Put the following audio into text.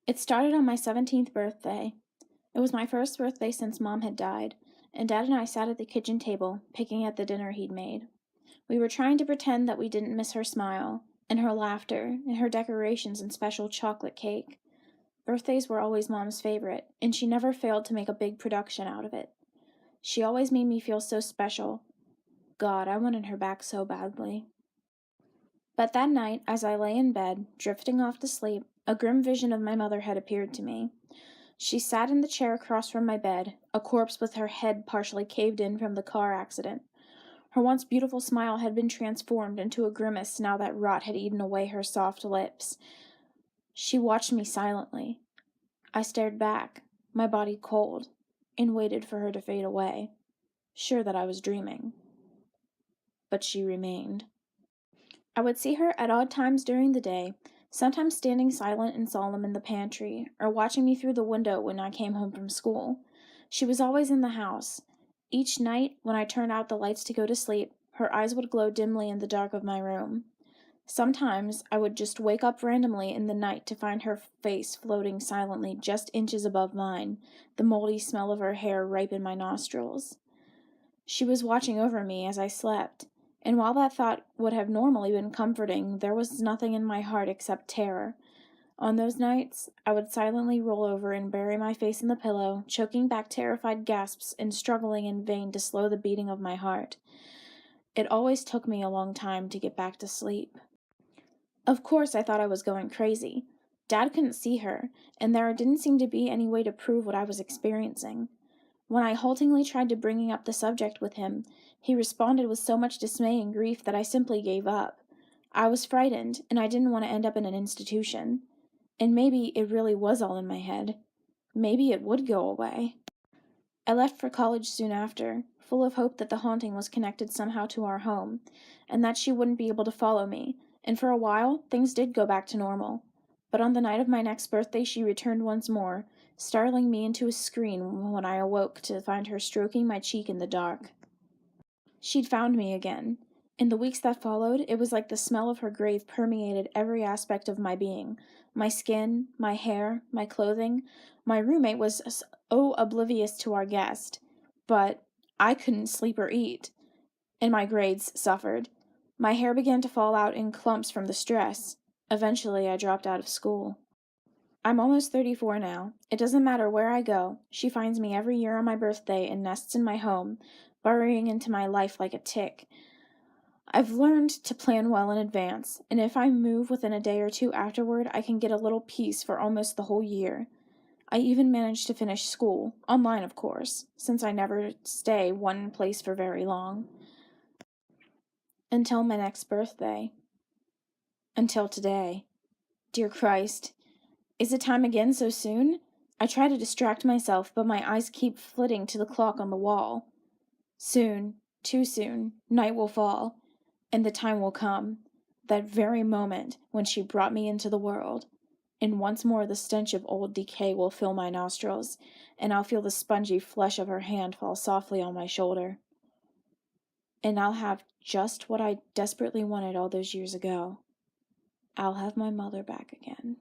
It started on my 17th birthday. It was my first birthday since Mom had died, and Dad and I sat at the kitchen table, picking at the dinner he'd made. We were trying to pretend that we didn't miss her smile, and her laughter, and her decorations and special chocolate cake. Birthdays were always Mom's favorite, and she never failed to make a big production out of it. She always made me feel so special. God, I wanted her back so badly. But that night, as I lay in bed, drifting off to sleep, a grim vision of my mother had appeared to me. She sat in the chair across from my bed, a corpse with her head partially caved in from the car accident. Her once beautiful smile had been transformed into a grimace now that rot had eaten away her soft lips. She watched me silently. I stared back, my body cold, and waited for her to fade away, sure that I was dreaming. But she remained. I would see her at odd times during the day, sometimes standing silent and solemn in the pantry, or watching me through the window when I came home from school. She was always in the house. Each night, when I turned out the lights to go to sleep, her eyes would glow dimly in the dark of my room. Sometimes I would just wake up randomly in the night to find her face floating silently just inches above mine, the moldy smell of her hair ripe in my nostrils. She was watching over me as I slept, and while that thought would have normally been comforting, there was nothing in my heart except terror. On those nights, I would silently roll over and bury my face in the pillow, choking back terrified gasps and struggling in vain to slow the beating of my heart. It always took me a long time to get back to sleep. Of course, I thought I was going crazy. Dad couldn't see her, and there didn't seem to be any way to prove what I was experiencing. When I haltingly tried to bring up the subject with him, he responded with so much dismay and grief that I simply gave up. I was frightened, and I didn't want to end up in an institution. And maybe it really was all in my head. Maybe it would go away. I left for college soon after, full of hope that the haunting was connected somehow to our home, and that she wouldn't be able to follow me, and for a while things did go back to normal. But on the night of my next birthday she returned once more, startling me into a scream when I awoke to find her stroking my cheek in the dark. She'd found me again. In the weeks that followed, it was like the smell of her grave permeated every aspect of my being. My skin, my hair, my clothing. My roommate was oblivious to our guest. But I couldn't sleep or eat. And my grades suffered. My hair began to fall out in clumps from the stress. Eventually, I dropped out of school. I'm almost 34 now. It doesn't matter where I go. She finds me every year on my birthday and nests in my home, burrowing into my life like a tick. I've learned to plan well in advance, and if I move within a day or two afterward, I can get a little peace for almost the whole year. I even managed to finish school, online of course, since I never stay one place for very long. Until my next birthday. Until today. Dear Christ, is it time again so soon? I try to distract myself, but my eyes keep flitting to the clock on the wall. Soon, too soon, night will fall, and the time will come, that very moment when she brought me into the world, and once more the stench of old decay will fill my nostrils, and I'll feel the spongy flesh of her hand fall softly on my shoulder. And I'll have just what I desperately wanted all those years ago. I'll have my mother back again.